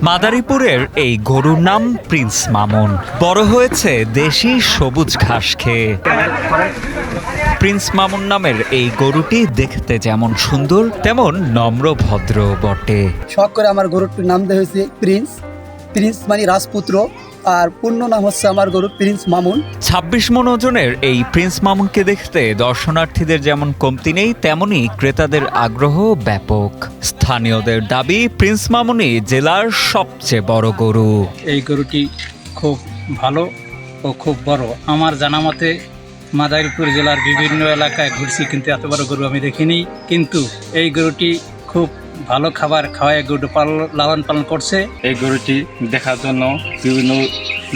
মাদারীপুরের এই গরুর নাম প্রিন্স মামুন। বড় হয়েছে দেশি সবুজ ঘাস খেয়ে। প্রিন্স মামুন নামের এই গরুটি দেখতে যেমন সুন্দর তেমন নম্র ভদ্র বটে। শখ করে আমার গরুটির নাম দেওয়া হয়েছে প্রিন্স। প্রিন্স মানে রাজপুত্র, আর পূর্ণ নাম হচ্ছে আমার গরুর প্রিন্স মামুন। ২৬ মণ ওজনের এই প্রিন্স মামুনকে দেখতে দর্শনার্থীদের যেমন কমতি নেই, তেমনি ক্রেতাদের আগ্রহ ব্যাপক। স্থানীয়দের দাবি প্রিন্স মামুনই জেলার সবচেয়ে বড় গরু। এই গরুটি খুব ভালো ও খুব বড়। আমার জানা মতে মাদারীপুর জেলার বিভিন্ন এলাকায় ঘুরছি, কিন্তু এত বড় গরু আমি দেখিনি। কিন্তু এই গরুটি খুব ভালো খাবার খাওয়ায় গরুটি লালন পালন করছে। এই গরুটি দেখার জন্য বিভিন্ন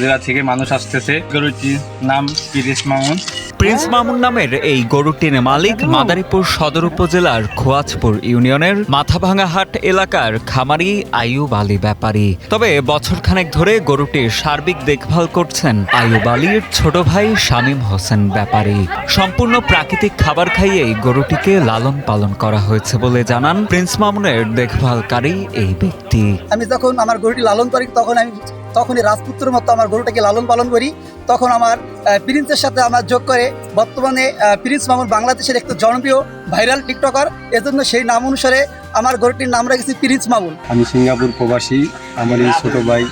জেলা থেকে মানুষ আসতেছে। গরুটির নাম প্রিন্স মামুন। প্রিন্স মামুন নামের এই গরুটির মালিক মাদারীপুর সদর উপজেলার খোয়াজপুর ইউনিয়নের মাথাভাঙাহাট এলাকার খামারি আইয়ুব আলী ব্যাপারী। তবে বছরখানেক ধরে গরুটির সার্বিক দেখভাল করছেন আইয়ুব আলীর ছোট ভাই শামীম হোসেন ব্যাপারী। সম্পূর্ণ প্রাকৃতিক খাবার খাইয়েই গরুটিকে লালন পালন করা হয়েছে বলে জানান প্রিন্স মামুনের দেখভালকারী এই ব্যক্তি। আমি যখন আমার গরুটি লালন করি তখনই রাজপুত্রের মতো আমার গরুটাকে লালন পালন করি। তখন আমার প্রিন্সের সাথে আমার যোগ করে বর্তমানে প্রিন্স মামুন বাংলাদেশের একটা জনপ্রিয় ভাইরাল টিকটকার। এজন্য সেই নাম অনুসারে আমার গরুটির নাম রেখেছি প্রিন্স মামুন। আমি সিঙ্গাপুর প্রবাসী। আমার এই ছোট ভাই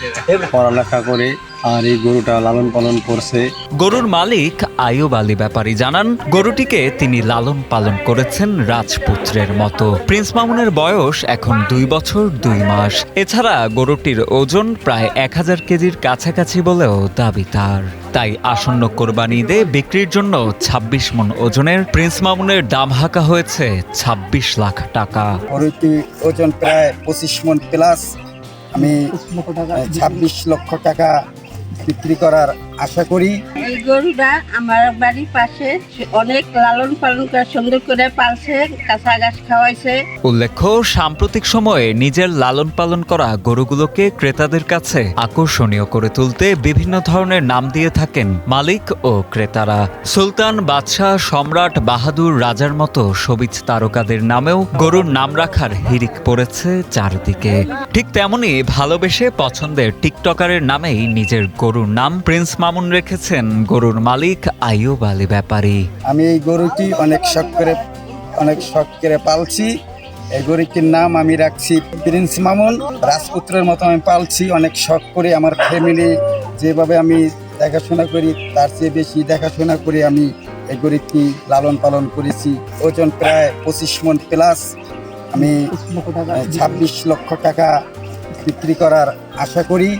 পড়ালেখা করে আর এই গরুটা লালন পালন করছে। গরুর মালিক আইয়ুব আলী ব্যাপারী জানান গরুটিকে তিনি লালন পালন করেছেন রাজপুত্রের মতো। প্রিন্স মামুনের বয়স এখন 2 বছর 2 মাস। এছাড়া গরুটির ওজন প্রায় 1000 কেজির কাছাকাছি বলেও দাবি তার। তাই আসন্ন কোরবানি ঈদে বিক্রির জন্য 26 মণ ওজনের প্রিন্স মামুনের দাম হাঁকা হয়েছে 26 লাখ টাকা। গরুটি ওজন প্রায় 25 মণ প্লাস। আমি 26 লক্ষ টাকা বিক্রি করার আশা করি। এই গরুটা আমার বাড়ির পাশে অনেক লালন পালন করে সুন্দর করে পালছে, কাঁচা ঘাস খাওয়াইছে। উল্লেখ্য, সাম্প্রতিক সময়ে নিজের লালন পালন করা গরুগুলোকে ক্রেতাদের কাছে আকর্ষণীয় করে তুলতে বিভিন্ন ধরনের নাম দিয়ে থাকেন মালিক ও ক্রেতারা। সুলতান, বাদশাহ, সম্রাট, বাহাদুর, রাজার মতো সবিজ তারকাদের নামেও গরুর নাম রাখার হিড়িক পড়েছে চারদিকে। ঠিক তেমনি ভালোবেসে পছন্দের টিকটকারের নামেই নিজের গরুর নাম প্রিন্স মামুন রেখেছেন গরুর মালিক আইয়ুব আলী ব্যাপারী। আমি এই গরুটি অনেক শখ করে পালছি। এই গরুটির নাম আমি রাখছি প্রিন্স মামুন। রাজপুত্রের মতো আমি পালছি অনেক শখ করে। আমার ফ্যামিলি যেভাবে আমি দেখাশোনা করি তার চেয়ে বেশি দেখাশোনা করে আমি এই গরুটি লালন পালন করেছি। ওজন প্রায় 25 মণ প্লাস। আমি 26 লক্ষ টাকা বিক্রি করার আশা করি।